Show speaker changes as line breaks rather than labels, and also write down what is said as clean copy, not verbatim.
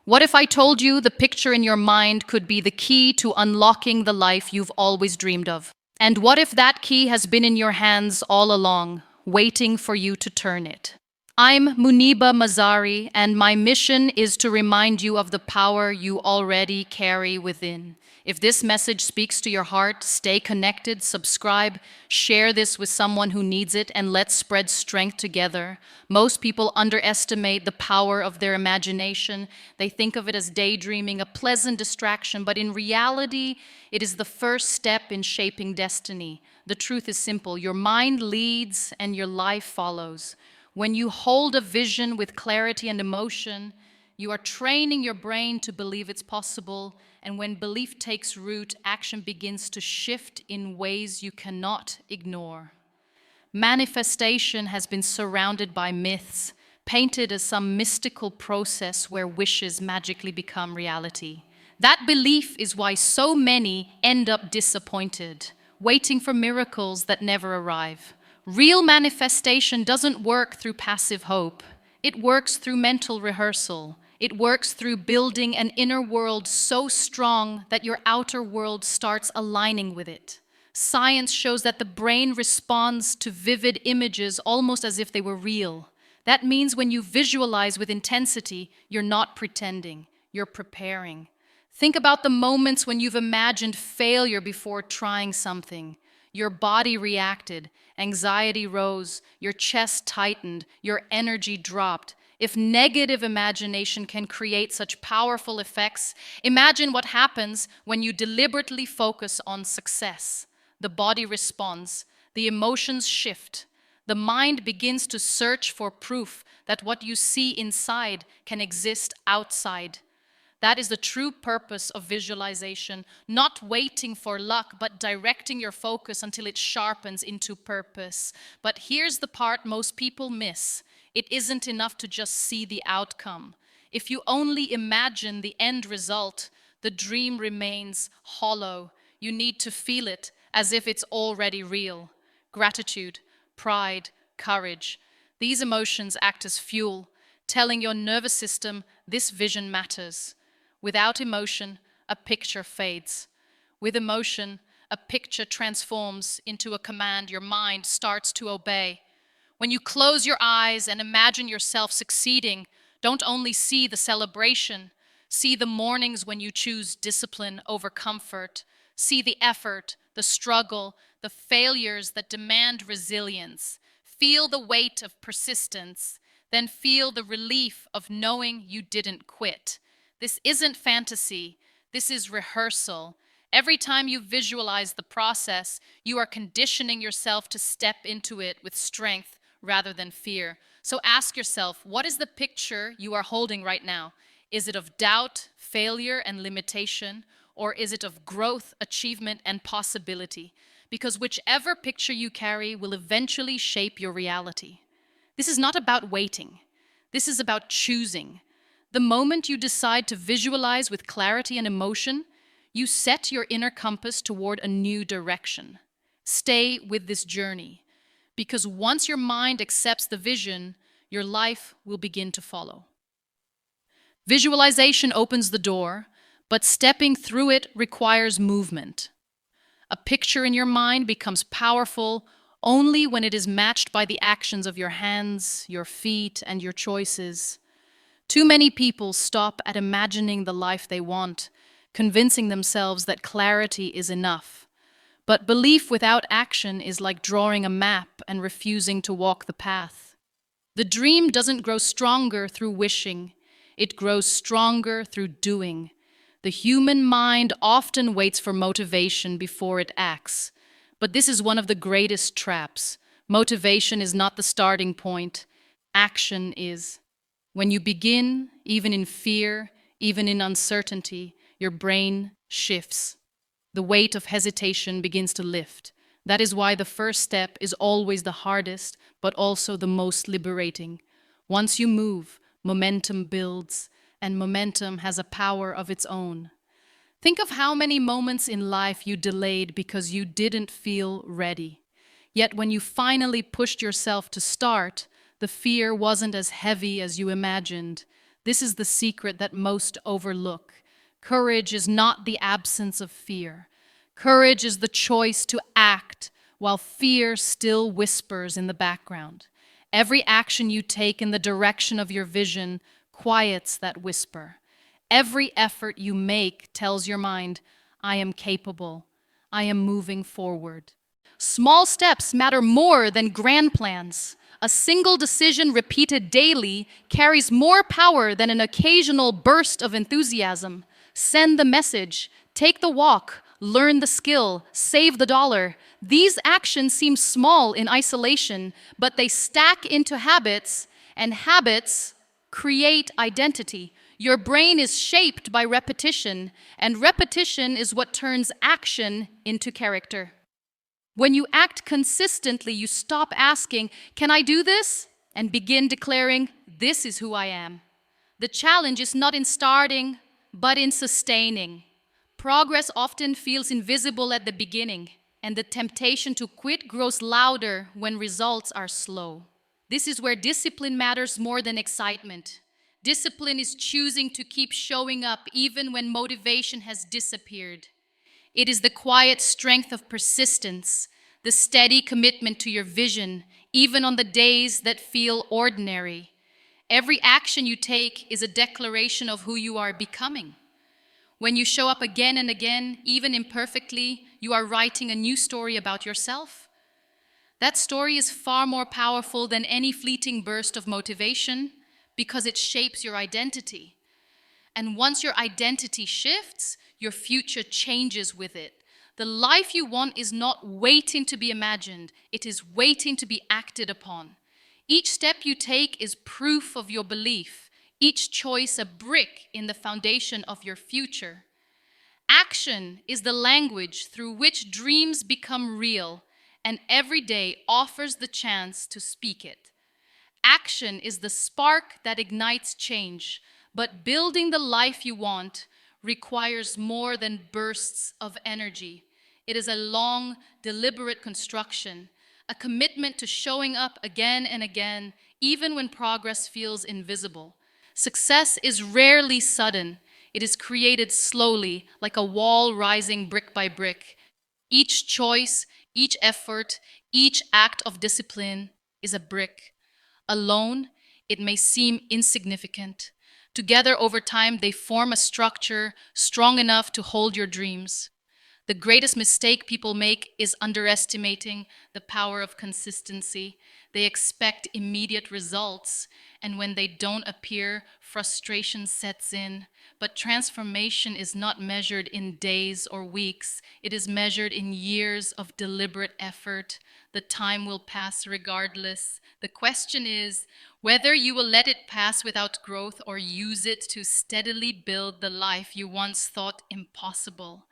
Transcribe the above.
What if I told you the picture in your mind could be the key to unlocking the life you've always dreamed of? And what if that key has been in your hands all along, waiting for you to turn it? I'm Muniba Mazari, and my mission is to remind you of the power you already carry within. If this message speaks to your heart, stay connected, subscribe, share this with someone who needs it, and let's spread strength together. Most people underestimate the power of their imagination. They think of it as daydreaming, a pleasant distraction, but in reality, it is the first step in shaping destiny. The truth is simple: your mind leads and your life follows. When you hold a vision with clarity and emotion, you are training your brain to believe it's possible, and when belief takes root, action begins to shift in ways you cannot ignore. Manifestation has been surrounded by myths, painted as some mystical process where wishes magically become reality. That belief is why so many end up disappointed, waiting for miracles that never arrive. Real manifestation doesn't work through passive hope. It works through mental rehearsal. It works through building an inner world so strong that your outer world starts aligning with it. Science shows that the brain responds to vivid images almost as if they were real. That means when you visualize with intensity, you're not pretending, you're preparing. Think about the moments when you've imagined failure before trying something. Your body reacted, anxiety rose, your chest tightened, your energy dropped. If negative imagination can create such powerful effects, imagine what happens when you deliberately focus on success. The body responds, the emotions shift, the mind begins to search for proof that what you see inside can exist outside. That is the true purpose of visualization, not waiting for luck, but directing your focus until it sharpens into purpose. But here's the part most people miss. It isn't enough to just see the outcome. If you only imagine the end result, the dream remains hollow. You need to feel it as if it's already real. Gratitude, pride, courage. These emotions act as fuel, telling your nervous system this vision matters. Without emotion, a picture fades. With emotion, a picture transforms into a command your mind starts to obey. When you close your eyes and imagine yourself succeeding, don't only see the celebration, see the mornings when you choose discipline over comfort, see the effort, the struggle, the failures that demand resilience. Feel the weight of persistence, then feel the relief of knowing you didn't quit. This isn't fantasy, this is rehearsal. Every time you visualize the process, you are conditioning yourself to step into it with strength rather than fear. So ask yourself, what is the picture you are holding right now? Is it of doubt, failure, and limitation? Or is it of growth, achievement, and possibility? Because whichever picture you carry will eventually shape your reality. This is not about waiting. This is about choosing. The moment you decide to visualize with clarity and emotion, you set your inner compass toward a new direction. Stay with this journey, because once your mind accepts the vision, your life will begin to follow. Visualization opens the door, but stepping through it requires movement. A picture in your mind becomes powerful only when it is matched by the actions of your hands, your feet, and your choices. Too many people stop at imagining the life they want, convincing themselves that clarity is enough. But belief without action is like drawing a map and refusing to walk the path. The dream doesn't grow stronger through wishing, it grows stronger through doing. The human mind often waits for motivation before it acts, but this is one of the greatest traps. Motivation is not the starting point, action is. When you begin, even in fear, even in uncertainty, your brain shifts. The weight of hesitation begins to lift. That is why the first step is always the hardest, but also the most liberating. Once you move, momentum builds, and momentum has a power of its own. Think of how many moments in life you delayed because you didn't feel ready. Yet when you finally pushed yourself to start, the fear wasn't as heavy as you imagined. This is the secret that most overlook. Courage is not the absence of fear. Courage is the choice to act while fear still whispers in the background. Every action you take in the direction of your vision quiets that whisper. Every effort you make tells your mind, I am capable. I am moving forward. Small steps matter more than grand plans. A single decision repeated daily carries more power than an occasional burst of enthusiasm. Send the message, take the walk, learn the skill, save the dollar. These actions seem small in isolation, but they stack into habits, and habits create identity. Your brain is shaped by repetition, and repetition is what turns action into character. When you act consistently, you stop asking, can I do this? And begin declaring, this is who I am. The challenge is not in starting, but in sustaining. Progress often feels invisible at the beginning, and the temptation to quit grows louder when results are slow. This is where discipline matters more than excitement. Discipline is choosing to keep showing up even when motivation has disappeared. It is the quiet strength of persistence, the steady commitment to your vision, even on the days that feel ordinary. Every action you take is a declaration of who you are becoming. When you show up again and again, even imperfectly, you are writing a new story about yourself. That story is far more powerful than any fleeting burst of motivation because it shapes your identity. And once your identity shifts, your future changes with it. The life you want is not waiting to be imagined, it is waiting to be acted upon. Each step you take is proof of your belief, each choice a brick in the foundation of your future. Action is the language through which dreams become real, and every day offers the chance to speak it. Action is the spark that ignites change, but building the life you want requires more than bursts of energy. It is a long, deliberate construction, a commitment to showing up again and again, even when progress feels invisible. Success is rarely sudden. It is created slowly, like a wall rising brick by brick. Each choice, each effort, each act of discipline is a brick. Alone, it may seem insignificant. Together, over time, they form a structure strong enough to hold your dreams. The greatest mistake people make is underestimating the power of consistency. They expect immediate results, and when they don't appear, frustration sets in. But transformation is not measured in days or weeks. It is measured in years of deliberate effort. The time will pass regardless. The question is whether you will let it pass without growth or use it to steadily build the life you once thought impossible.